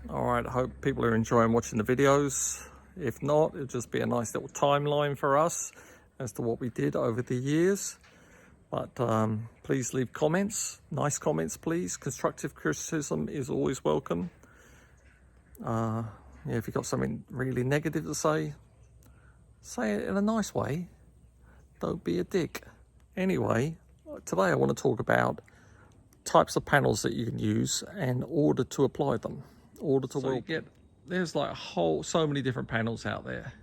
All right, I hope people are enjoying watching the videos. If not, it'll just be a nice little timeline for us as to what we did over the years. But please leave comments, nice comments please. Constructive criticism is always welcome. Yeah, if you've got something really negative to say it in a nice way. Don't be a dick. Anyway, today I want to talk about types of panels that you can use and order to apply them. There's like so many different panels out there.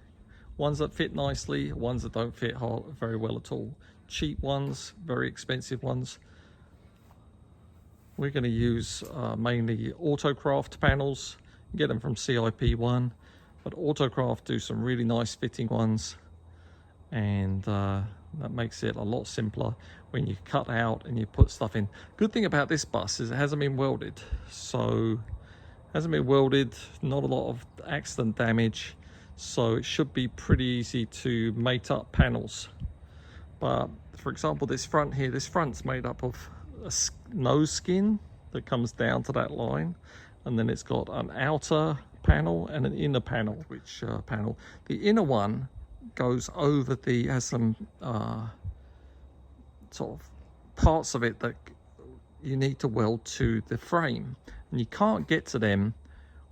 Ones that fit nicely, ones that don't fit very well at all. Cheap ones, very expensive ones. We're going to use mainly Autocraft panels. You get them from CIP1, but Autocraft do some really nice fitting ones, and that makes it a lot simpler when you cut out and you put stuff in. Good thing about this bus is it hasn't been welded, not a lot of accident damage, so it should be pretty easy to mate up panels. But for example, this front's made up of a nose skin that comes down to that line, and then it's got an outer panel and an inner panel. The inner one goes over has some sort of parts of it that you need to weld to the frame, and you can't get to them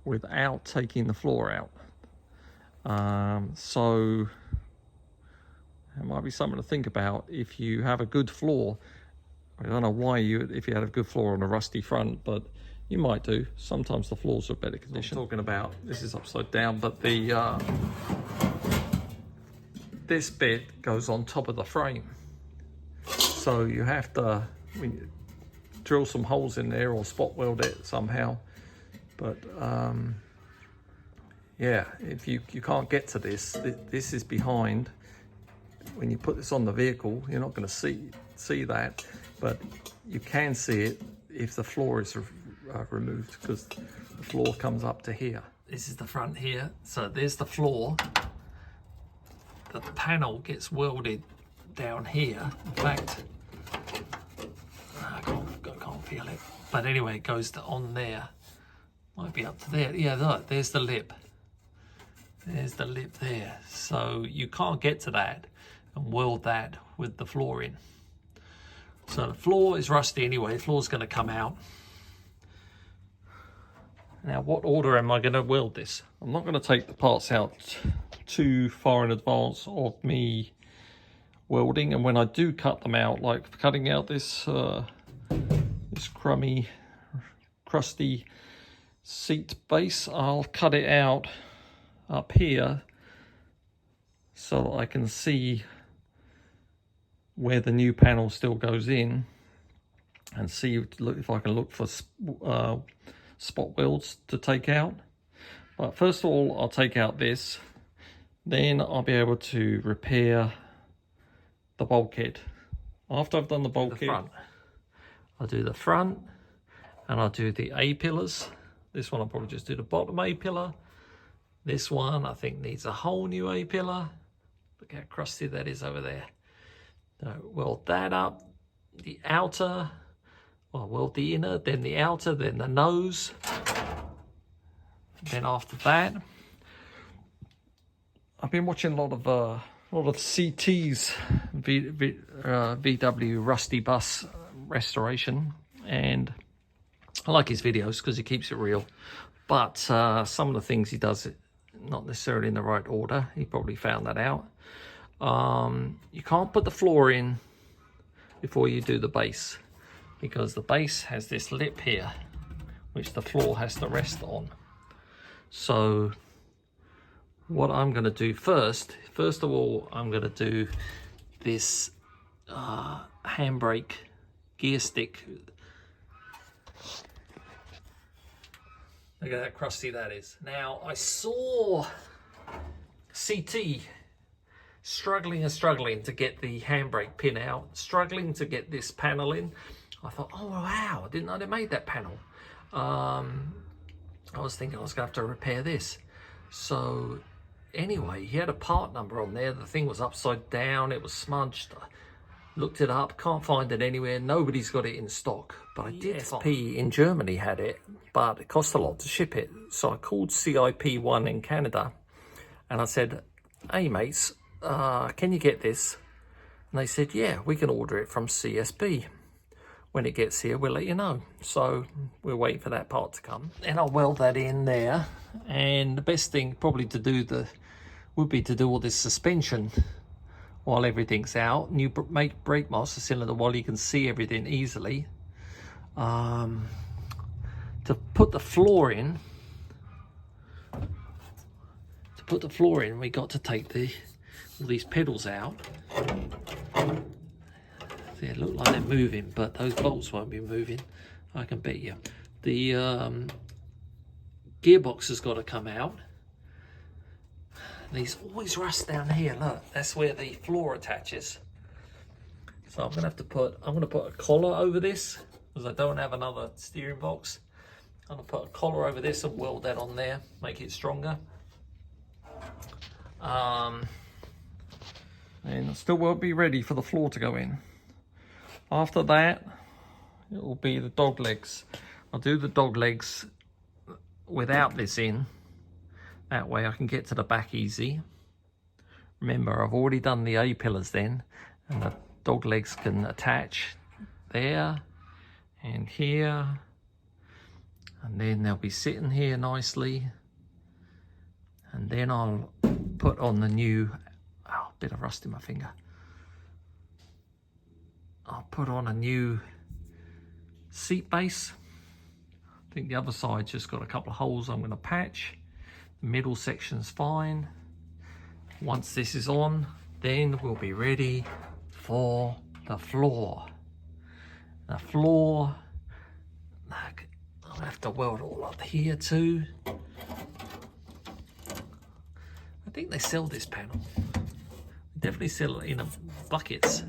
without taking the floor out. So it might be something to think about if you have a good floor. I don't know why if you had a good floor on a rusty front, but you might do. Sometimes the floors are better condition. I'm talking about, this is upside down, but this bit goes on top of the frame. So you have to drill some holes in there or spot weld it somehow. But yeah, if you can't get to this is behind. When you put this on the vehicle, you're not going to see that, but you can see it if the floor is removed, because the floor comes up to here. This is the front here, so there's the floor. The panel gets welded down here. In fact, I can't feel it, but anyway, it goes on there. Might be up to there. Yeah, look, there's the lip. There's the lip there. So you can't get to that and weld that with the floor in. So the floor is rusty anyway. The floor's going to come out. Now, what order am I going to weld this? I'm not going to take the parts out too far in advance of me welding, and when I do cut them out, like cutting out this crusty seat base, I'll cut it out up here so that I can see where the new panel still goes in, and look if I can look for spot welds to take out. But first of all, I'll take out this, then I'll be able to repair the bulkhead. After I've done the bulkhead, I'll do the front, and I'll do the A-pillars. This one I'll probably just do the bottom A-pillar. This one I think needs a whole new A-pillar. Look how crusty that is over there. Weld that up. The outer, well, weld the inner, then the outer, then the nose. Then after that, I've been watching a lot of CT's VW Rusty Bus restoration, and I like his videos because he keeps it real. But some of the things he does, not necessarily in the right order. He probably found that out. You can't put the floor in before you do the base, because the base has this lip here which the floor has to rest on. So what I'm going to do first of all, I'm going to do this handbrake gear stick. Look at how crusty that is. Now, I saw CT struggling to get the handbrake pin out, struggling to get this panel in. I thought, oh wow, I didn't know they made that panel. I was thinking I was going to have to repair this. So anyway, he had a part number on there. The thing was upside down, it was smudged. Looked it up, can't find it anywhere. Nobody's got it in stock. But I did SP in Germany had it, but it cost a lot to ship it. So I called CIP1 in Canada and I said, hey mates, can you get this? And they said, yeah, we can order it from CSB. When it gets here, we'll let you know. So we're waiting for that part to come. And I'll weld that in there. And the best thing probably to do would be to do all this suspension while everything's out. And you make brake master cylinder while you can see everything easily. To put the floor in, we got to take all these pedals out. They look like they're moving, but those bolts won't be moving, I can bet you. The gearbox has got to come out. These always rust down here, look, that's where the floor attaches. So I'm gonna put a collar over this, because I don't have another steering box. I'm gonna put a collar over this and weld that on there, make it stronger. And I still won't be ready for the floor to go in. After that, it will be the dog legs. I'll do the dog legs without this in. That way I can get to the back easy. Remember, I've already done the A-pillars then, and the dog legs can attach there and here. And then they'll be sitting here nicely. And then I'll put on the new, bit of rust in my finger. I'll put on a new seat base. I think the other side's just got a couple of holes I'm going to patch. The middle section's fine. Once this is on, then we'll be ready for the floor. The floor, I'll have to weld all up here too. I think they sell this panel. They definitely sell it in buckets.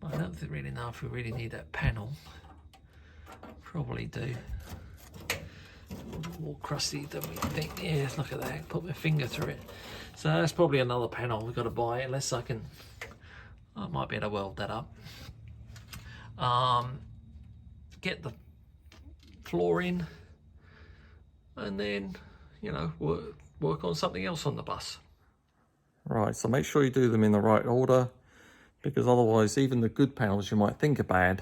I don't really know if we really need that panel. Probably do. A little more crusty than we think. Yeah, look at that. Put my finger through it. So that's probably another panel we've got to buy, unless I might be able to weld that up. Get the floor in, and then, work on something else on the bus. Right, so make sure you do them in the right order, because otherwise even the good panels you might think are bad.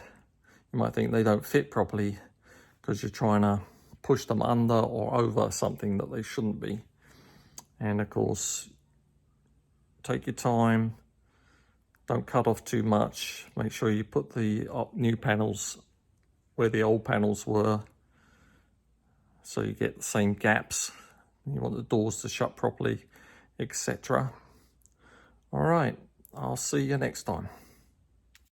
You might think they don't fit properly because you're trying to push them under or over something that they shouldn't be. And of course, take your time, don't cut off too much. Make sure you put the new panels where the old panels were, so you get the same gaps. You want the doors to shut properly, etc. All right, I'll see you next time.